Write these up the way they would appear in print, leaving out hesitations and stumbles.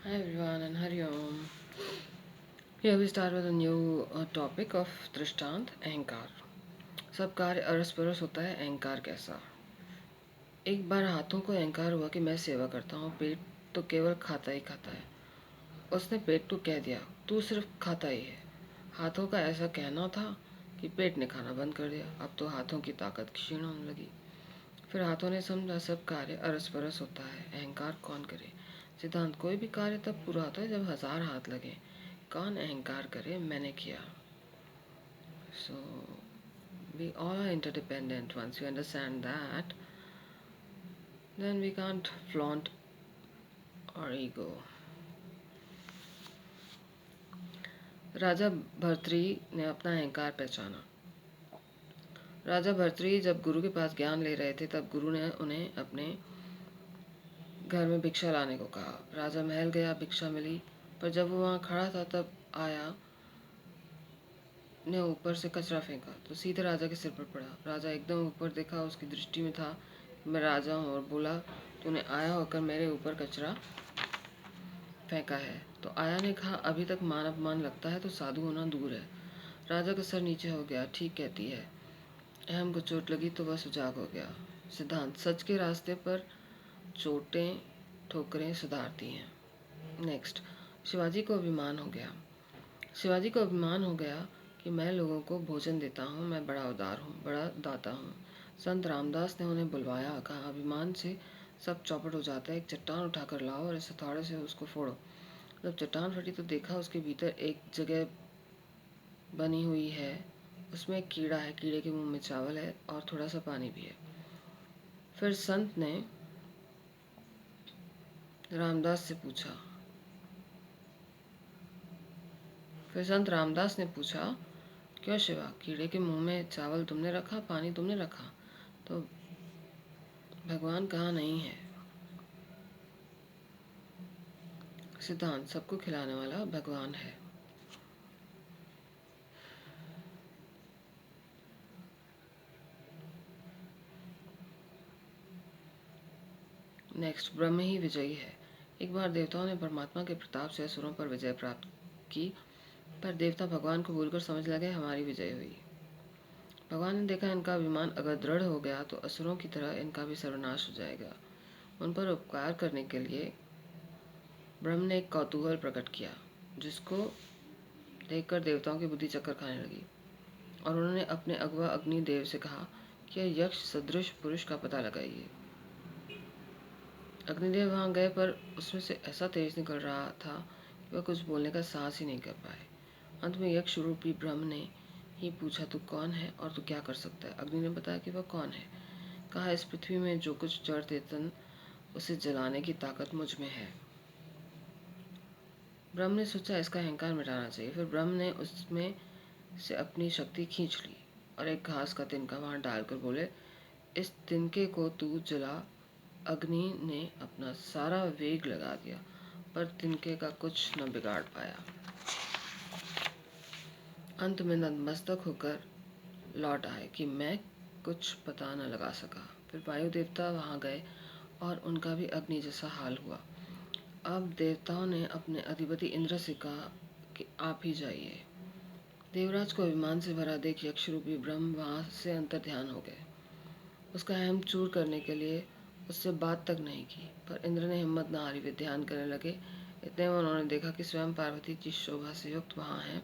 Hi everyone and Hari Om. Here we start with a new topic of दृष्टांत अहंकार. सब कार्य अरस परस होता है, अहंकार कैसा? एक बार हाथों को अहंकार हुआ कि मैं सेवा करता हूँ, पेट तो केवल खाता ही खाता है. उसने पेट को कह दिया, तू सिर्फ खाता ही है. हाथों का ऐसा कहना था कि पेट ने खाना बंद कर दिया. अब तो हाथों की ताकत क्षीण होने लगी. फिर हाथों ने समझा सब कार्य अरस परस होता है, अहंकार कौन करे. सिद्धांत कोई भी कार्य तब पूरा होता है जब 1000 हाथ लगे. कौन अहंकार करे मैंने किया. So we all are interdependent. Once you understand that, then we can't flaunt our ego. राजा भर्तृहरि ने अपना अहंकार पहचाना. राजा भर्तृहरि जब गुरु के पास ज्ञान ले रहे थे तब गुरु ने उन्हें अपने घर में भिक्षा लाने को कहा. राजा महल गया, भिक्षा मिली, पर जब वो वहाँ खड़ा था तब आया ने ऊपर से कचरा फेंका तो सीधे राजा के सिर पर पड़ा. राजा एकदम ऊपर देखा, उसकी दृष्टि में था मैं राजा हूँ, और बोला तूने आया होकर मेरे ऊपर कचरा फेंका है. तो आया ने कहा अभी तक मान अपमान लगता है तो साधु होना दूर है. राजा का सर नीचे हो गया. ठीक कहती है. अहम को चोट लगी तो वह सुजाग हो गया. सिद्धांत सच के रास्ते पर चोटें ठोकरें सुधारती हैं. नेक्स्ट, शिवाजी को अभिमान हो गया. शिवाजी को अभिमान हो गया कि मैं लोगों को भोजन देता हूँ, मैं बड़ा उदार हूँ, बड़ा दाता हूँ. संत रामदास ने उन्हें बुलवाया, कहा अभिमान से सब चौपट हो जाता है. एक चट्टान उठाकर लाओ और इस हथौड़े से उसको फोड़ो. जब चट्टान फटी तो देखा उसके भीतर एक जगह बनी हुई है, उसमें एक कीड़ा है. कीड़े के मुंह में चावल है और थोड़ा सा पानी भी है. फिर रामदास से पूछा फिर संत रामदास ने पूछा क्यों शिवा, कीड़े के मुंह में चावल तुमने रखा, पानी तुमने रखा, तो भगवान कहाँ नहीं है. सिद्धांत सबको खिलाने वाला भगवान है. नेक्स्ट, ब्रह्म ही विजयी है. एक बार देवताओं ने परमात्मा के प्रताप से असुरों पर विजय प्राप्त की, पर देवता भगवान को भूलकर समझ लगे हमारी विजय हुई. भगवान ने देखा इनका अभिमान अगर दृढ़ हो गया तो असुरों की तरह इनका भी सर्वनाश हो जाएगा. उन पर उपकार करने के लिए ब्रह्म ने एक कौतूहल प्रकट किया, जिसको देखकर देवताओं की बुद्धि चक्कर खाने लगी, और उन्होंने अपने अगवा अग्निदेव से कहा कि यक्ष सदृश पुरुष का पता लगाइए. अग्निदेव वहां गए, पर उसमें से ऐसा तेज निकल रहा था कि वह कुछ बोलने का साहस ही नहीं कर पाए. अंत में यक्ष रूपी ब्रह्म ने ही पूछा तू कौन है और तू क्या कर सकता है. अग्नि ने बताया कि वह कौन है. कहा इस पृथ्वी में जो कुछ जड़ चेतन उसे जलाने की ताकत मुझ में है. ब्रह्म ने सोचा इसका अहंकार मिटाना चाहिए. फिर ब्रह्म ने उसमें से अपनी शक्ति खींच ली और एक घास का तिनका वहां डालकर बोले इस तिनके को तू जला. अग्नि ने अपना सारा वेग लगा दिया, पर तिनके का कुछ न बिगाड़ पाया. अंत में नतमस्तक होकर लौट आए कि मैं कुछ पता न लगा सका. फिर वायु देवता वहां गए और उनका भी अग्नि जैसा हाल हुआ. अब देवताओं ने अपने अधिपति इंद्र से कहा कि आप ही जाइए. देवराज को अभिमान से भरा देख यक्ष रूपी ब्रह्म वहां से अंतर ध्यान हो गए. उसका अहम चूर करने के लिए उससे बात तक नहीं की, पर इंद्र ने हिम्मत न हारी. वे ध्यान करने लगे. इतने में उन्होंने देखा कि स्वयं पार्वती की शोभा से युक्त वहां हैं.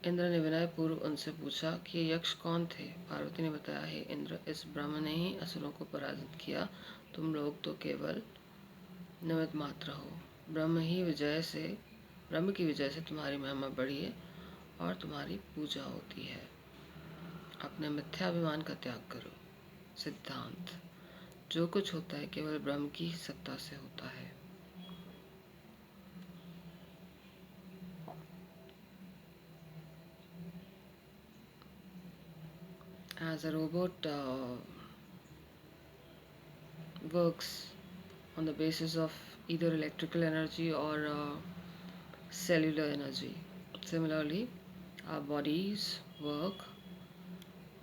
इंद्र ने विनय पूर्व उनसे पूछा कि ये यक्ष कौन थे. पार्वती ने बताया हे इंद्र, इस ब्रह्म ने ही असुरों को पराजित किया. तुम लोग तो केवल निमित्त मात्र हो. ब्रह्म की विजय से तुम्हारी महिमा बढ़ी है और तुम्हारी पूजा होती है. अपने मिथ्याभिमान का त्याग करो. सिद्धांत जो कुछ होता है केवल ब्रह्म की ही सत्ता से होता है. As a robot works on the basis of either electrical energy or cellular energy. Similarly, our bodies work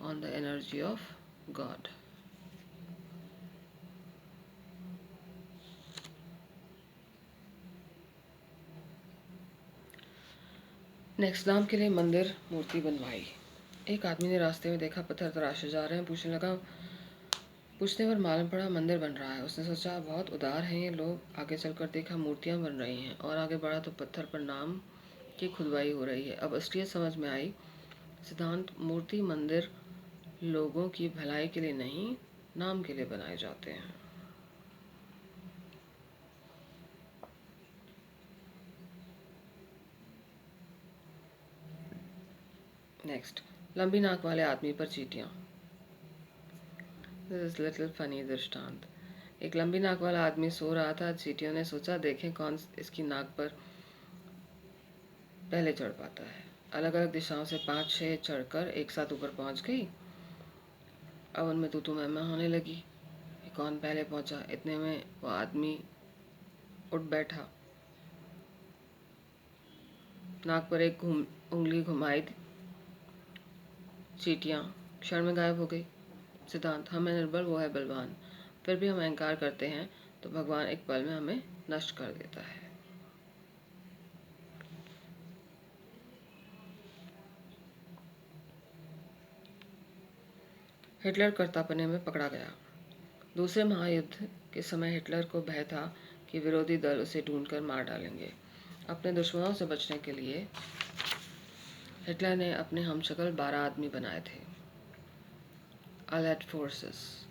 on the energy of God. Next, नाम के लिए मंदिर मूर्ति बनवाई। एक आदमी ने रास्ते में देखा पत्थर तराशे जा रहे हैं। पूछने पर मालूम पड़ा मंदिर बन रहा है। उसने सोचा बहुत उदार हैं ये लोग। आगे चलकर देखा मूर्तियां बन रही हैं और आगे बढ़ा तो पत्थर पर नाम की खुदवाई हो रही है। अब असलियत समझ में आई। सिद्धांत, मूर्ति मंदिर लोगों की भलाई के लिए नहीं, नाम के लिए बनाए जाते हैं। नेक्स्ट, लंबी नाक वाले आदमी पर चींटियां। दिस इज लिटिल फनी दृष्टांत। एक लंबी नाक वाला आदमी सो रहा था। चींटियों ने सोचा देखें कौन इसकी नाक पर पहले चढ़ पाता है। अलग अलग दिशाओं से 5-6 चढ़कर एक साथ ऊपर पहुंच गई। अब उनमें तू मैं होने लगी कि कौन पहले पहुंचा। इतने में वो आदमी उठ बैठा। नाक पर एक उंगली घुमाई। चींटियां क्षण में गायब हो गई। सिद्धांत, हम है निर्बल, वो है बलवान। फिर भी हम अहंकार करते हैं तो भगवान एक पल में हमें नष्ट कर देता है। हिटलर कर्तापने में पकड़ा गया। दूसरे महायुद्ध के समय हिटलर को भय था कि विरोधी दल उसे ढूंढकर मार डालेंगे। अपने दुश्मनों से बचने के लिए हिटलर ने अपने हमशक्ल 12 आदमी बनाए थे। अलाइड फोर्सेस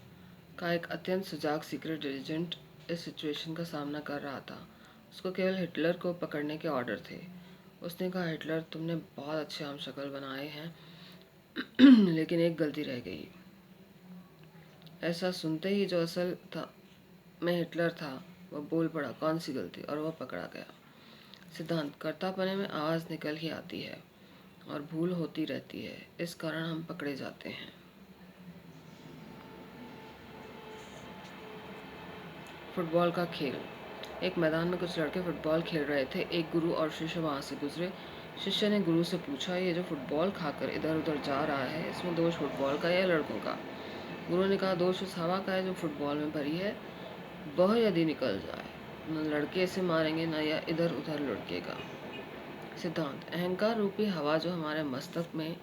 का एक अत्यंत सजाग सीक्रेट एजेंट इस सिचुएशन का सामना कर रहा था। उसको केवल हिटलर को पकड़ने के ऑर्डर थे। उसने कहा, हिटलर, तुमने बहुत अच्छे हमशक्ल बनाए हैं लेकिन एक गलती रह गई। ऐसा सुनते ही जो असल था में हिटलर था वह बोल पड़ा, कौन सी गलती, और वह पकड़ा गया। सिद्धांत, कर्तापने में आवाज़ निकल ही आती है और भूल होती रहती है, इस कारण हम पकड़े जाते हैं। फुटबॉल का खेल। एक मैदान में कुछ लड़के फुटबॉल खेल रहे थे। एक गुरु और शिष्य वहां से गुजरे। शिष्य ने गुरु से पूछा, ये जो फुटबॉल खाकर इधर उधर जा रहा है, इसमें दोष फुटबॉल का या लड़कों का? गुरु ने कहा, दोष उस हवा का है जो फुटबॉल में भरी है। वह यदि निकल जाए, न लड़के इसे मारेंगे न यह इधर उधर लुढ़केगा। सिद्धांत, अहंकार रूपी हवा जो हमारे मस्तक में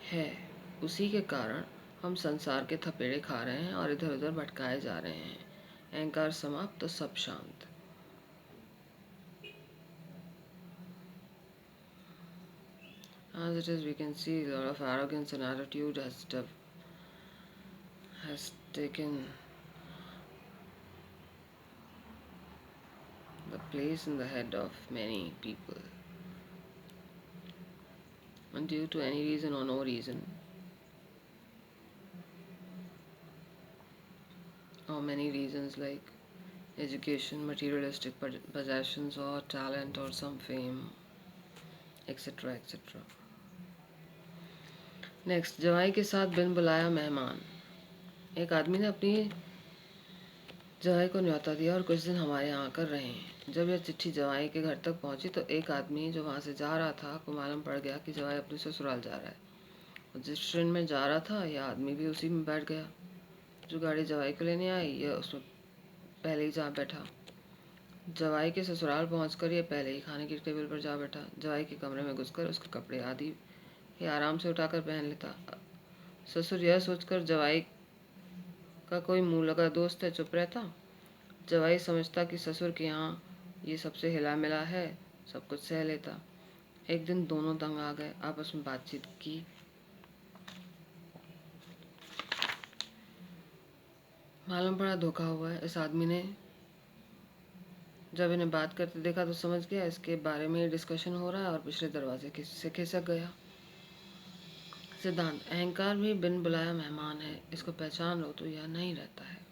है, उसी के कारण हम संसार के थपेड़े खा रहे हैं और इधर उधर भटकाए जा रहे हैं। अहंकार समाप्त तो सब शांत। As it is, we can see a lot of arrogance and attitude has taken the place in the head of many people. And due to any reason or no reason, or many reasons like education, materialistic possessions, or talent, or some fame, etc. etc. Next, जवाई के साथ बिन बुलाया मेहमान। एक आदमी ने अपनी जवाई को न्योता दिया और कुछ दिन हमारे यहाँ आकर रहे। जब यह चिट्ठी जवाई के घर तक पहुंची तो एक आदमी जो वहाँ से जा रहा था को मालूम पड़ गया कि जवाई अपने ससुराल जा रहा है। और जिस ट्रेन में जा रहा था यह आदमी भी उसी में बैठ गया। जो गाड़ी जवाई को लेने आई यह उसमें पहले ही जा बैठा। जवाई के ससुराल पहुंचकर यह पहले ही खाने की टेबल पर जा बैठा। जवाई के कमरे में घुसकर उसके कपड़े आदि ये आराम से उठाकर पहन लेता। ससुर यह सोचकर जवाई का कोई मुंह लगा दोस्त है चुप रहता। जवाई समझता कि ससुर के यहाँ ये सबसे हिला मिला है, सब कुछ सह लेता। एक दिन दोनों तंग आ गए, आपस में बातचीत की। मालूम पड़ा धोखा हुआ है। इस आदमी ने जब इन्हें बात करते देखा तो समझ गया इसके बारे में डिस्कशन हो रहा है और पिछले दरवाजे से खिसक गया। सिद्धांत, अहंकार भी बिन बुलाया मेहमान है। इसको पहचान लो तो यह नहीं रहता है।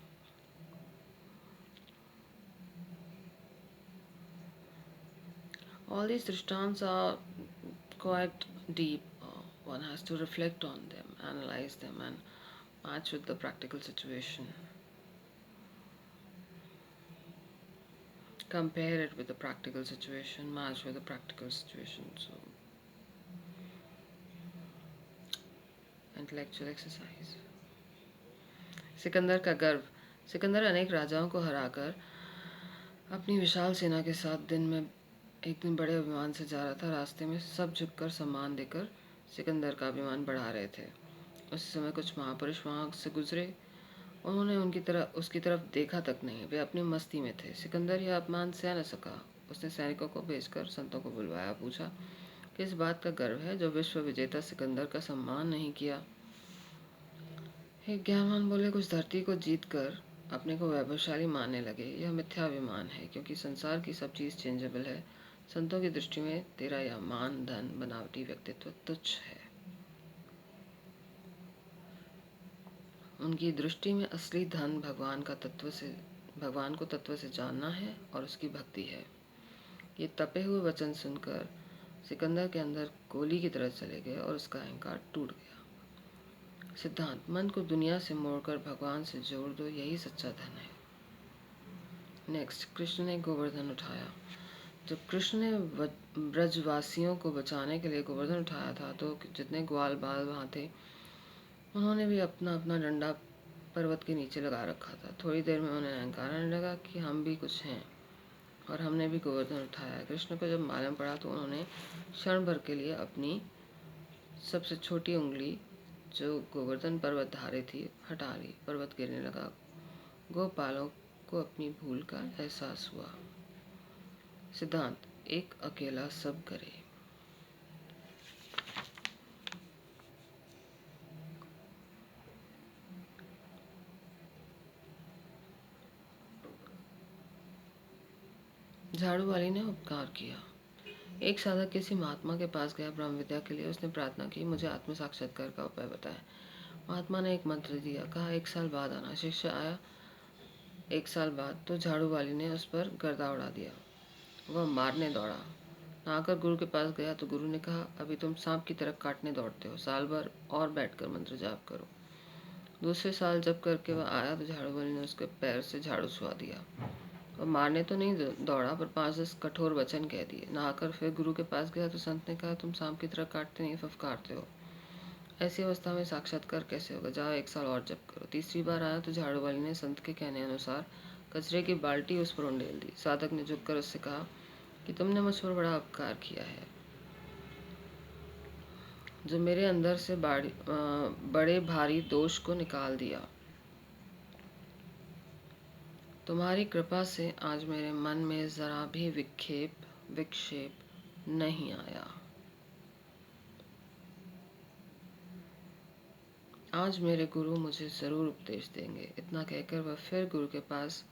All these drishtants are quite deep. One has to reflect on them, analyze them, and match with the practical situation. Compare it with the practical situation, match with the practical situation. So, intellectual exercise. Sikandar का गर्व। सिकंदर अनेक राजाओं को हराकर अपनी विशाल सेना के साथ दिन में एक दिन बड़े अभिमान से जा रहा था। रास्ते में सब झुककर सम्मान देकर सिकंदर का अभिमान बढ़ा रहे थे। उस समय कुछ महापुरुष वहाँ से गुजरे। उन्होंने उसकी तरफ देखा तक नहीं। वे अपनी मस्ती में थे। सिकंदर यह अपमान सह न सका। उसने सैनिकों को भेजकर संतों को बुलवाया। पूछा, किस बात का गर्व है जो विश्व विजेता सिकंदर का सम्मान नहीं किया? एक ज्ञानवान बोले, कुछ धरती को जीत कर अपने को वैभवशाली मानने लगे। यह मिथ्याभिमान है, क्योंकि संसार की सब चीज़ चेंजेबल है। संतों की दृष्टि में तेरा यह मान, धन, बनावटी व्यक्तित्व तुच्छ है। उनकी दृष्टि में असली धन भगवान को तत्व से जानना है और उसकी भक्ति है। ये तपे हुए वचन सुनकर सिकंदर के अंदर गोली की तरह चले गए और उसका अहंकार टूट गया। सिद्धांत, मन को दुनिया से मोड़कर भगवान से जोड़ दो, यही सच्चा धन है। नेक्स्ट, कृष्ण ने गोवर्धन उठाया। जब कृष्ण ने ब्रजवासियों को बचाने के लिए गोवर्धन उठाया था तो जितने ग्वाल बाल वहाँ थे उन्होंने भी अपना अपना डंडा पर्वत के नीचे लगा रखा था। थोड़ी देर में उन्हें अहंकार आने लगा कि हम भी कुछ हैं और हमने भी गोवर्धन उठाया। कृष्ण को जब मालूम पड़ा तो उन्होंने क्षण भर के लिए अपनी सबसे छोटी उंगली जो गोवर्धन पर्वत धारे थी हटा ली। पर्वत गिरने लगा। गोपालों को अपनी भूल का एहसास हुआ। सिद्धांत, एक अकेला सब करे। झाड़ू वाली ने उपकार किया। एक साधक किसी महात्मा के पास गया ब्रह्म विद्या के लिए। उसने प्रार्थना की, मुझे आत्म साक्षात्कार का उपाय बताएं। महात्मा ने एक मंत्र दिया, कहा 1 साल बाद आना। शिष्य आया 1 साल बाद तो झाड़ू वाली ने उस पर गर्दा उड़ा दिया। वह मारने दौड़ा। नहाकर गुरु के पास गया तो गुरु ने कहा, अभी तुम सांप की तरह काटने दौड़ते हो। साल भर और बैठकर मंत्र जाप करो। दूसरे साल जब करके वह आया तो झाड़ू वाली ने उसके पैर से झाड़ू छुआ दिया। वह मारने तो नहीं दौड़ा पर 5-10 कठोर वचन कह दिए। नहाकर फिर गुरु के पास गया तो संत ने कहा, तुम सांप की तरह काटते नहीं फफकारते हो। ऐसी अवस्था में साक्षात्कार कैसे होगा? जाओ 1 साल और जप करो। तीसरी बार आया तो झाड़ू वाली ने संत के कहने अनुसार कचरे की बाल्टी उस पर उंडेल दी। साधक ने झुककर उससे कहा कि तुमने मुझ पर बड़ा उपकार किया है, जो मेरे अंदर से बड़े भारी दोष को निकाल दिया। तुम्हारी कृपा से आज मेरे मन में जरा भी विक्षेप नहीं आया। आज मेरे गुरु मुझे जरूर उपदेश देंगे। इतना कहकर वह फिर गुरु के पास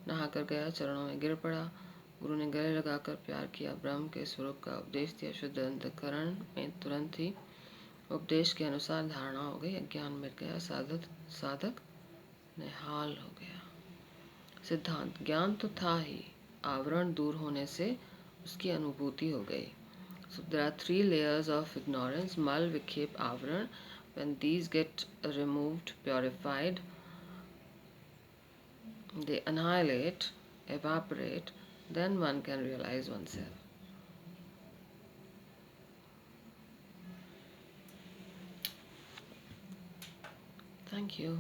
नहाकर गया, चरणों में गिर पड़ा। गुरु ने गले लगाकर प्यार किया, ब्रह्म के स्वरूप का उपदेश दिया। शुद्ध अंतःकरण में तुरंत ही उपदेश के अनुसार धारणा हो गई। अज्ञान मिट गया। साधक निहाल हो गया। सिद्धांत, ज्ञान तो था ही, आवरण दूर होने से उसकी अनुभूति हो गई। So there are 3 layers of ignorance: mal, vikhep, avran. When these get removed, purified, they annihilate, evaporate, then one can realize oneself. Thank you.